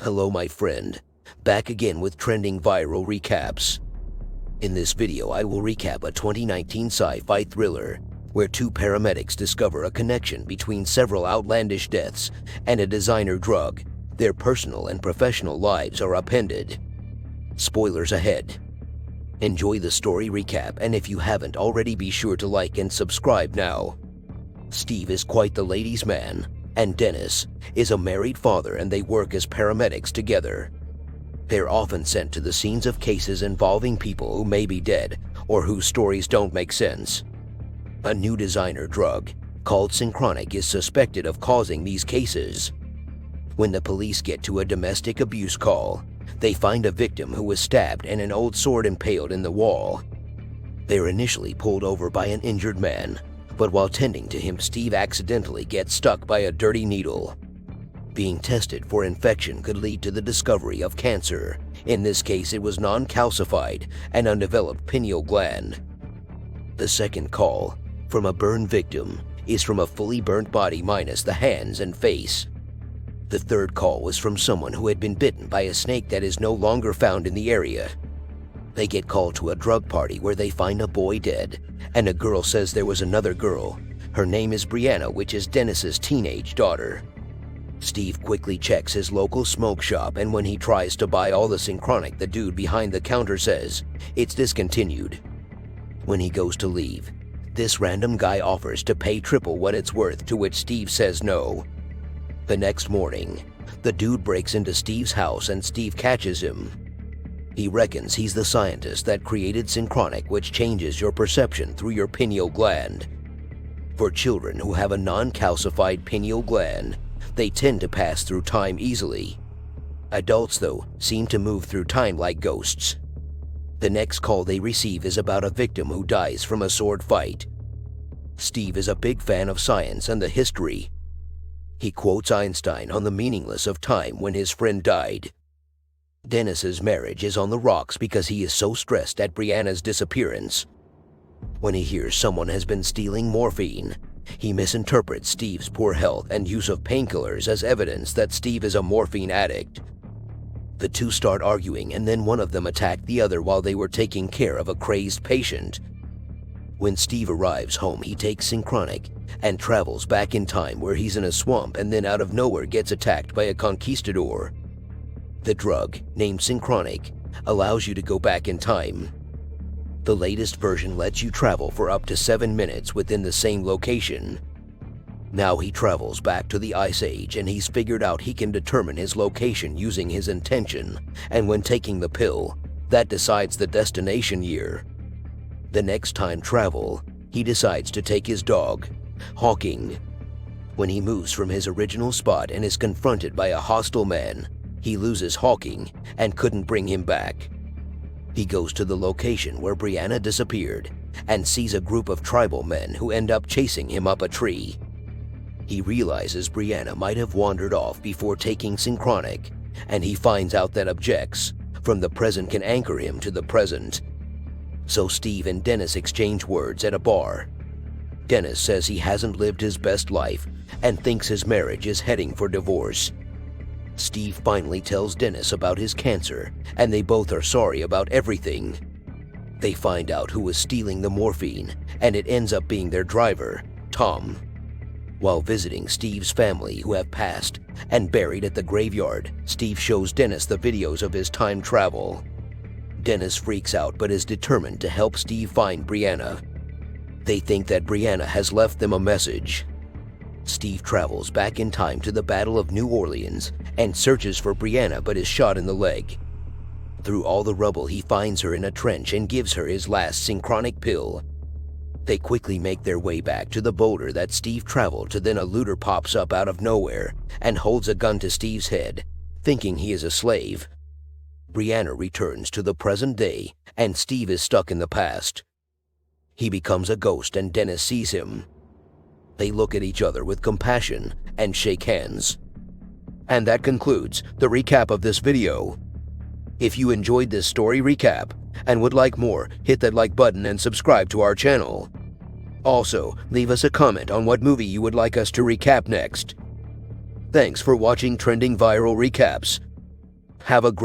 Hello my friend, back again with trending viral recaps. In this video I will recap a 2019 sci-fi thriller where two paramedics discover a connection between several outlandish deaths and a designer drug. Their personal and professional lives are upended. Spoilers ahead. Enjoy the story recap, and if you haven't already, be sure to like and subscribe now. Steve is quite the ladies' man, and Dennis is a married father, and they work as paramedics together. They're often sent to the scenes of cases involving people who may be dead or whose stories don't make sense. A new designer drug called Synchronic is suspected of causing these cases. When the police get to a domestic abuse call, they find a victim who was stabbed and an old sword impaled in the wall. They're initially pulled over by an injured man, but while tending to him, Steve accidentally gets stuck by a dirty needle. Being tested for infection could lead to the discovery of cancer. In this case, it was non-calcified and undeveloped pineal gland. The second call, from a burn victim, is from a fully burnt body minus the hands and face. The third call was from someone who had been bitten by a snake that is no longer found in the area. They get called to a drug party where they find a boy dead, and a girl says there was another girl. Her name is Brianna, which is Dennis's teenage daughter. Steve quickly checks his local smoke shop, and when he tries to buy all the Synchronic, the dude behind the counter says it's discontinued. When he goes to leave, this random guy offers to pay triple what it's worth, to which Steve says no. The next morning, the dude breaks into Steve's house and Steve catches him. He reckons he's the scientist that created Synchronic, which changes your perception through your pineal gland. For children who have a non-calcified pineal gland, they tend to pass through time easily. Adults, though, seem to move through time like ghosts. The next call they receive is about a victim who dies from a sword fight. Steve is a big fan of science and the history. He quotes Einstein on the meaningless of time when his friend died. Dennis's marriage is on the rocks because he is so stressed at Brianna's disappearance. When he hears someone has been stealing morphine, he misinterprets Steve's poor health and use of painkillers as evidence that Steve is a morphine addict. The two start arguing, and then one of them attacked the other while they were taking care of a crazed patient. When Steve arrives home, he takes Synchronic and travels back in time where he's in a swamp, and then out of nowhere gets attacked by a conquistador. The drug, named Synchronic, allows you to go back in time. The latest version lets you travel for up to 7 minutes within the same location. Now he travels back to the Ice Age, and he's figured out he can determine his location using his intention, and when taking the pill, that decides the destination year. The next time travel, he decides to take his dog, Hawking. When he moves from his original spot and is confronted by a hostile man, he loses Hawking and couldn't bring him back. He goes to the location where Brianna disappeared and sees a group of tribal men who end up chasing him up a tree. He realizes Brianna might have wandered off before taking Synchronic, and he finds out that objects from the present can anchor him to the present. So Steve and Dennis exchange words at a bar. Dennis says he hasn't lived his best life and thinks his marriage is heading for divorce. Steve finally tells Dennis about his cancer, and they both are sorry about everything. They find out who was stealing the morphine, and it ends up being their driver, Tom. While visiting Steve's family who have passed and buried at the graveyard, Steve shows Dennis the videos of his time travel. Dennis freaks out but is determined to help Steve find Brianna. They think that Brianna has left them a message. Steve travels back in time to the Battle of New Orleans and searches for Brianna but is shot in the leg. Through all the rubble, he finds her in a trench and gives her his last Synchronic pill. They quickly make their way back to the boulder that Steve traveled to, then a looter pops up out of nowhere and holds a gun to Steve's head, thinking he is a slave. Brianna returns to the present day, and Steve is stuck in the past. He becomes a ghost, and Dennis sees him. They look at each other with compassion and shake hands. And that concludes the recap of this video. If you enjoyed this story recap and would like more, hit that like button and subscribe to our channel. Also, leave us a comment on what movie you would like us to recap next. Thanks for watching Trending Viral Recaps. Have a great